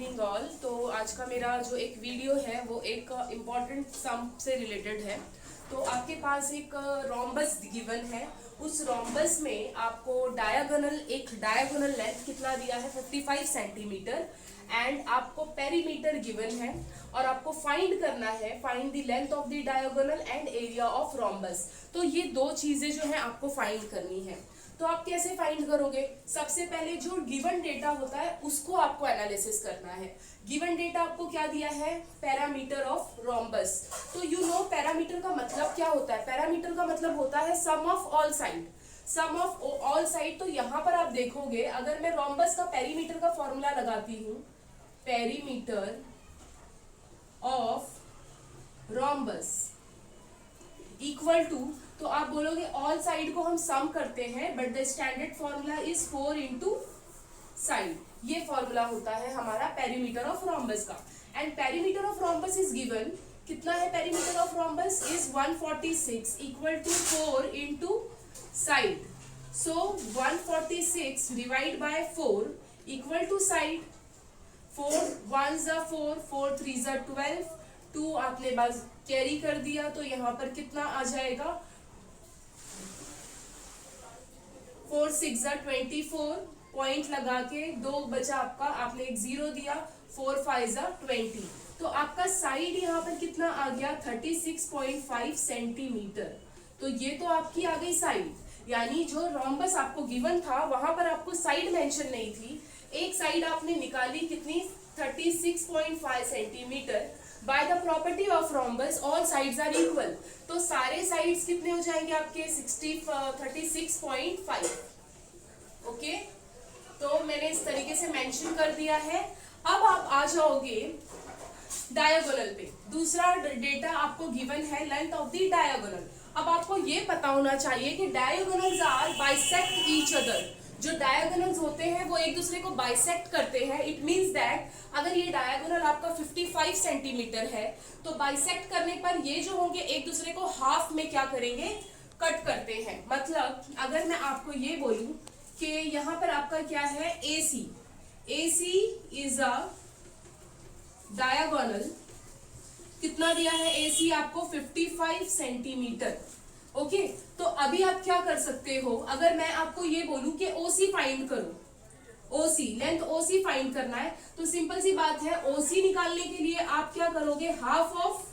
Evening all. तो आज का मेरा जो एक वीडियो है वो एक इम्पॉर्टेंट सम से रिलेटेड है। तो आपके पास एक रोम्बस गिवन है, उस रोम्बस में आपको एक डायगोनल लेंथ कितना दिया है 55 सेंटीमीटर एंड आपको पेरीमीटर गिवन है और आपको फाइंड करना है, find the length of the diagonal and area of rhombus. तो ये दो चीजें जो है आपको फाइंड करनी है। तो आप कैसे फाइंड करोगे? सबसे पहले जो गिवन डेटा होता है उसको आपको एनालिसिस करना है। गिवन डेटा आपको क्या दिया है? Parameter of rhombus. तो यू नो पैरामीटर का मतलब क्या होता है? पैरामीटर का मतलब होता है sum of all side, sum of all side. तो यहाँ पर आप देखोगे, अगर मैं रोम्बस का पेरीमीटर का फॉर्मूला लगाती हूँ, perimeter of rhombus equal to, तो आप बोलोगे ऑल साइड को हम सम करते हैं but the standard formula is 4 into side. ये फॉर्मूला होता है हमारा पेरीमीटर ऑफ रोम्बस का। And perimeter of rhombus is given, कितना है perimeter of rhombus is 146 equal to 4 into side. So 146 divide by 4 equal to side. 4 1 जा 4, 4 3 जा 12, 2 आपने बस कैरी कर दिया तो यहाँ पर कितना आ जाएगा? 4 6 जा 24, पॉइंट लगा के 2 बचा आपका, आपने एक 0 दिया, 4 5 जा 20। तो आपका साइड यहाँ पर कितना आ गया? 36.5 सेंटीमीटर। तो ये तो आपकी आ गई साइड, यानी जो रोम्बस आपको गिवन था वहां पर आपको साइड मेंशन नहीं थी। एक साइड आपने निकाली कितनी? 36.5 centimetre. By the property of rhombus all sides are equal, तो सारे साइड्स कितने हो जाएंगे आपके? 36.5। ओके, तो मैंने इस तरीके से मेंशन कर दिया है। अब आप आ जाओगे डायगोनल पे। दूसरा डेटा आपको गिवन है लेंथ ऑफ द डायगोनल। अब आपको ये पता होना चाहिए कि diagonals are bisect each other. जो डायगोनल्स होते हैं वो एक दूसरे को बाइसेक्ट करते हैं। इट मींस दैट अगर ये डायगोनल आपका 55 सेंटीमीटर है तो बाइसेक्ट करने पर ये जो होंगे एक दूसरे को हाफ में क्या करेंगे? कट करते हैं। मतलब अगर मैं आपको ये बोलूं कि यहाँ पर आपका क्या है? AC, AC is a diagonal. कितना दिया है AC आपको? 55 सेंटीमीटर। ओके, तो अभी आप क्या कर सकते हो? अगर मैं आपको ये बोलूं कि OC फाइंड करो, OC लेंथ OC फाइंड करना है, तो सिंपल सी बात है, OC निकालने के लिए आप क्या करोगे? Half of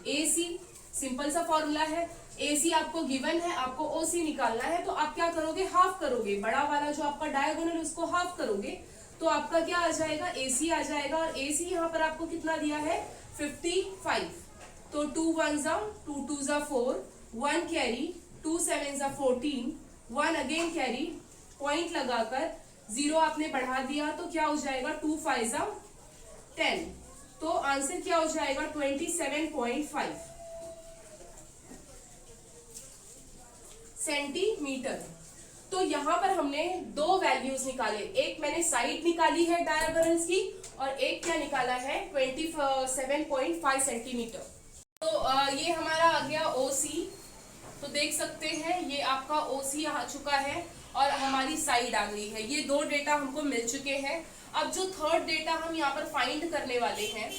AC। सिंपल सा फॉर्मूला है, AC आपको गिवन है, आपको OC निकालना है, तो आप क्या करोगे? हाफ करोगे। बड़ा वाला जो आपका डायगोनल उसको हाफ करोगे तो आपका क्या आ जाएगा? AC आ जाएगा। और AC यहाँ पर आपको कितना दिया है? 55। तो 2 1 जा 2 2 जा 4, 1 कैरी, 2 7 जा 14, 1 अगेन कैरी, पॉइंट लगाकर 0 आपने बढ़ा दिया तो क्या हो जाएगा? 2 5 जा 10। तो आंसर क्या हो जाएगा? 27.5 सेंटीमीटर। तो यहाँ पर हमने दो वैल्यूज निकाले, एक मैंने साइड निकाली है डायगोनल्स की और एक क्या निकाला है? 27.5 सेंटीमीटर। तो ये हमारा आ गया OC। तो देख सकते हैं ये आपका OC आ चुका है और हमारी साइड आ गई है। ये दो डेटा हमको मिल चुके हैं। अब जो थर्ड डेटा हम यहाँ पर फाइंड करने वाले हैं,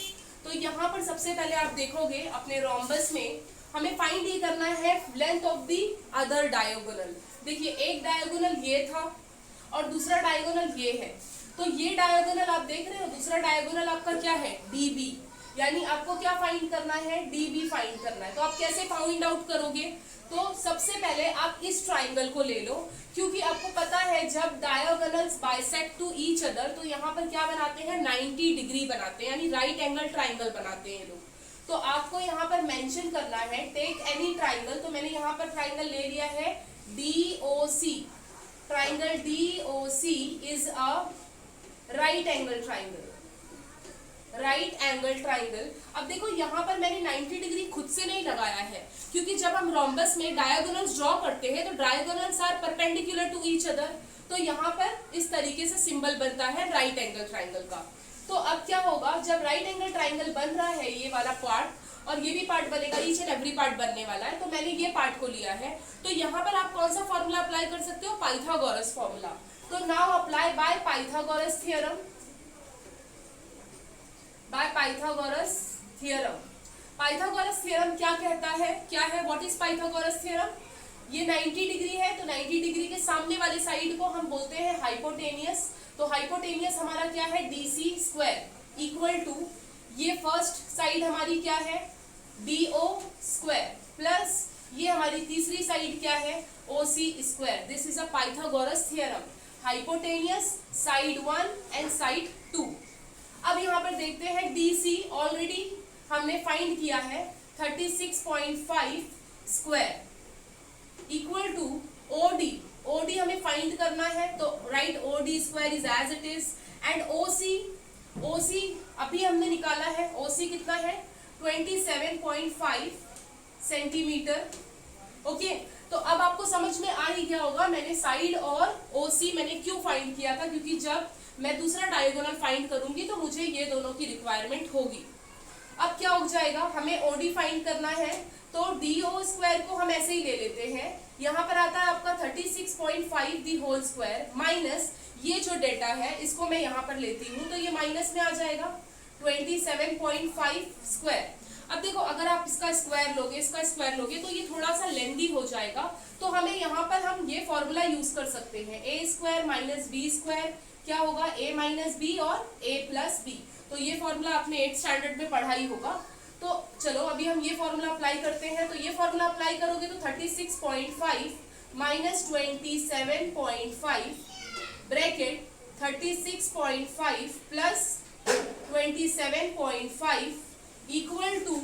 तो यहाँ पर सबसे पहले आप देखोगे अपने रोम्बस में हमें फाइंड ये करना है length of the other diagonal. देखिए एक डायगोनल ये था और दूसरा डायगोनल ये है। तो ये डायगोनल आप देख रहे हो, दूसरा डायगोनल आपका क्या है? DB, यानी आपको क्या फाइंड करना है? DB फाइंड करना है। तो आप कैसे फाइंड आउट करोगे? तो सबसे पहले आप इस ट्राइंगल को ले लो, क्योंकि आपको पता है जब diagonals bisect to each other तो यहाँ पर क्या बनाते हैं? 90 डिग्री बनाते हैं, यानी राइट एंगल ट्राइंगल बनाते हैं लोग। तो आपको यहाँ पर मेंशन करना है टेक एनी ट्राइंगल। तो मैंने यहाँ पर ट्राइंगल ले लिया है DOC। Triangle DOC is a right angle triangle, right angle triangle. अब देखो यहाँ पर मैंने 90 डिग्री खुद से नहीं लगाया है, क्योंकि जब हम रोम्बस में डायगोनल्स ड्रॉ करते हैं तो diagonals are perpendicular to each other. तो यहाँ पर इस तरीके से सिंबल बनता है राइट एंगल ट्राइंगल का। तो अब क्या होगा? जब राइट एंगल ट्राइंगल बन रहा है ये वाला पार्ट और ये भी पार्ट बनेगा, ईच एंड एवरी पार्ट बनने वाला है, तो मैंने ये पार्ट को लिया है। तो यहाँ पर आप कौन सा फॉर्मूला अप्लाई कर सकते हो? Pythagoras formula. तो now apply by Pythagoras theorem. Pythagoras theorem. Pythagoras theorem क्या कहता है, क्या है, व्हाट इज पाइथागोरस थ्योरम? ये 90 डिग्री है, तो 90 डिग्री के सामने वाले साइड को हम बोलते हैं हाइपोटेनियस। तो हाइपोटेनियस हमारा क्या है, डीसी स्क्वायर इक्वल टू, ये फर्स्ट साइड हमारी क्या है, डीओ स्क्वायर, प्लस ये हमारी तीसरी साइड क्या है, OC square. This is a Pythagoras theorem, hypotenuse side 1 and side 2। अब यहाँ पर देखते हैं डीसी ऑलरेडी हमने फाइंड किया है 36.5 square equal to OD. OD हमें फाइंड करना है, तो right OD square is as it is, and OC, OC अभी हमने निकाला है, ओसी कितना है 27.5 सेंटीमीटर। ओके, तो अब आपको समझ में आ ही गया होगा मैंने साइड और ओसी मैंने क्यों फाइंड किया था, क्योंकि जब मैं दूसरा डायगोनल फाइंड करूंगी तो मुझे ये दोनों की रिक्वायरमेंट होगी। अब क्या हो जाएगा, हमें ओडी फाइंड करना है, तो डीओ स्क्वायर को हम ऐसे ही ले लेते हैं, यहाँ पर आता है आपका 36.5 दी होल स्क्वायर माइनस ये जो डेटा है इसको मैं यहाँ पर लेती हूँ, तो ये माइनस में आ जाएगा 27.5 स्क्वायर। अब देखो अगर आप इसका स्क्वायर लोगे, इसका स्क्वायर लोगे तो ये थोड़ा सा लेंदी हो जाएगा, तो हमें यहाँ पर हम ये फॉर्मूला यूज कर सकते हैं, ए स्क्वायर माइनस बी स्क्वायर क्या होगा, ए माइनस बी और ए प्लस बी। तो ये फॉर्मूला आपने 8th स्टैंडर्ड में पढ़ा ही होगा। तो चलो अभी हम ये फॉर्मूला अप्लाई करते हैं, तो ये फॉर्मूला अप्लाई करोगे तो 36.5 minus 27.5 bracket 36.5 plus 27.5 equal to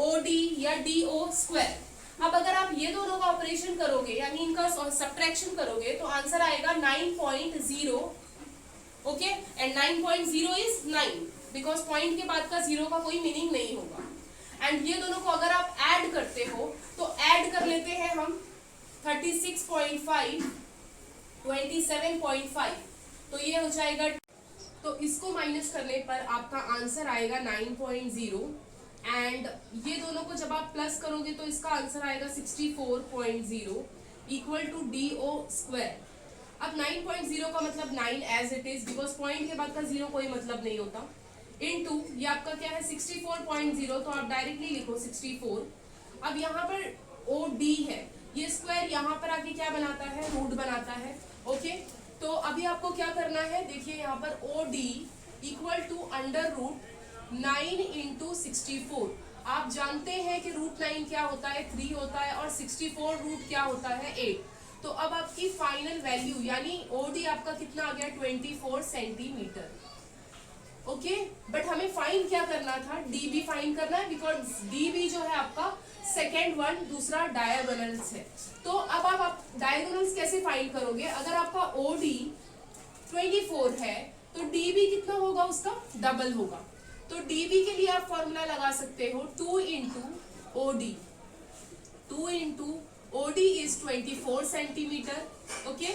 OD या डीओ स्क्वायर। अब अगर आप ये दोनों का ऑपरेशन करोगे यानी इनका सब्ट्रैक्शन करोगे तो आंसर आएगा 9.0। Okay, and 9.0 is 9 because point के बाद का जीरो का कोई मीनिंग नहीं होगा। एंड ये दोनों को अगर आप ऐड करते हो तो ऐड कर लेते हैं हम 36.5 27.5, तो ये हो जाएगा, तो इसको माइनस करने पर आपका आंसर आएगा 9.0 एंड ये दोनों को जब आप प्लस करोगे तो इसका आंसर आएगा 64.0 इक्वल टू डीओ स्क्वायर। अब 9.0 का मतलब 9 as it is because point के बाद का जीरो कोई मतलब नहीं होता, इनटू ये आपका क्या है 64.0, तो आप डायरेक्टली लिखो 64। अब यहाँ पर ओ डी है, ये स्क्वायर यहाँ पर आके क्या बनाता है, रूट बनाता है। ओके, तो अभी आपको क्या करना है, देखिए यहाँ पर O D equal to under root 9 into 64। आप जानते हैं कि रूट 9 क्या होता है, 3 होता है, और 64 रूट क्या होता है, 8। तो अब आपकी फाइनल वैल्यू यानी ओडी आपका कितना आ गया 24 सेंटीमीटर। ओके, बट हमें फाइंड क्या करना था, डीबी फाइंड करना है बिकॉज डीबी जो है आपका सेकेंड वन दूसरा डायगोनल्स है। तो अब आप डायगोनल्स कैसे फाइंड करोगे, अगर आपका ओडी 24 है तो डीबी कितना होगा, उसका डबल होगा। तो डीबी के लिए आप फॉर्मूला लगा सकते हो 2 into OD, 2 into OD is 24 centimetre. Okay,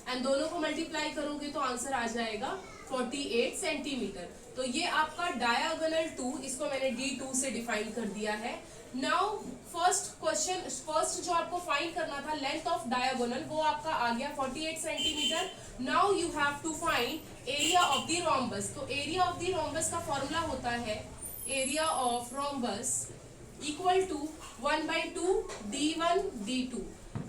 and दोनों को मल्टीप्लाई करोगे तो आंसर आ जाएगा 48 सेंटीमीटर। तो ये आपका डायगोनल 2, इसको मैंने D2 से डिफाइन कर दिया है। नाउ फर्स्ट क्वेश्चन, फर्स्ट जो आपको फाइंड करना था लेंथ ऑफ डायगोनल, वो आपका आ गया 48 centimetre. Now you have to find area of the rhombus. तो एरिया ऑफ द रोम्बस का फॉर्मूला होता है area of rhombus equal to 1/2 D1 D2।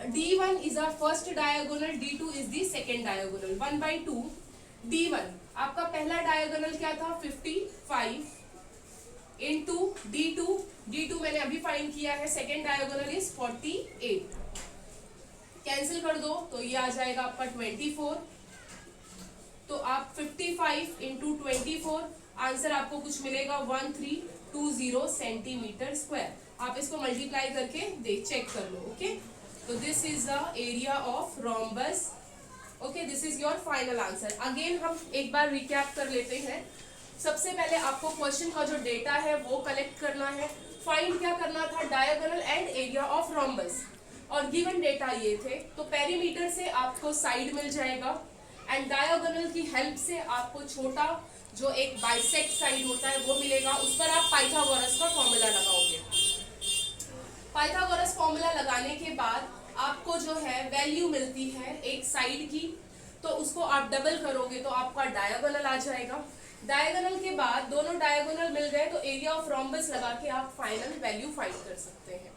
D1 is our first diagonal, D2 is the second diagonal। 1/2 D1 आपका पहला diagonal क्या था 55 into D2, D2 मैंने अभी फाइंड किया है, सेकेंड डायगोनल इज 48। कैंसिल कर दो तो ये आ जाएगा आपका 24। तो आप 55 इंटू 24, आंसर आपको कुछ मिलेगा 1320 सेंटीमीटर स्क्वायर। आप इसको मल्टीप्लाई करके चेक कर लो। ओके, तो this is the area of rhombus. Okay, this is your final answer. Again हम एक बार रिकैप कर लेते हैं। सबसे पहले आपको क्वेश्चन का जो डेटा है वो कलेक्ट करना है, फाइंड क्या करना था, diagonal and area of rhombus, और गिवन डेटा ये थे। तो पेरीमीटर से आपको साइड मिल जाएगा एंड डायगोनल की हेल्प से आपको छोटा जो एक बाइसेक्ट साइड होता है वो मिलेगा। उस पर आप पाइथागोरस का फॉर्मूला लगाओगे। पाइथागोरस फॉर्मूला लगाने के बाद आपको जो है वैल्यू मिलती है एक साइड की, तो उसको आप डबल करोगे तो आपका डायगोनल आ जाएगा। डायगोनल के बाद दोनों डायगोनल मिल गए तो एरिया ऑफ रोम्बस लगा के आप फाइनल वैल्यू फाइंड कर सकते हैं।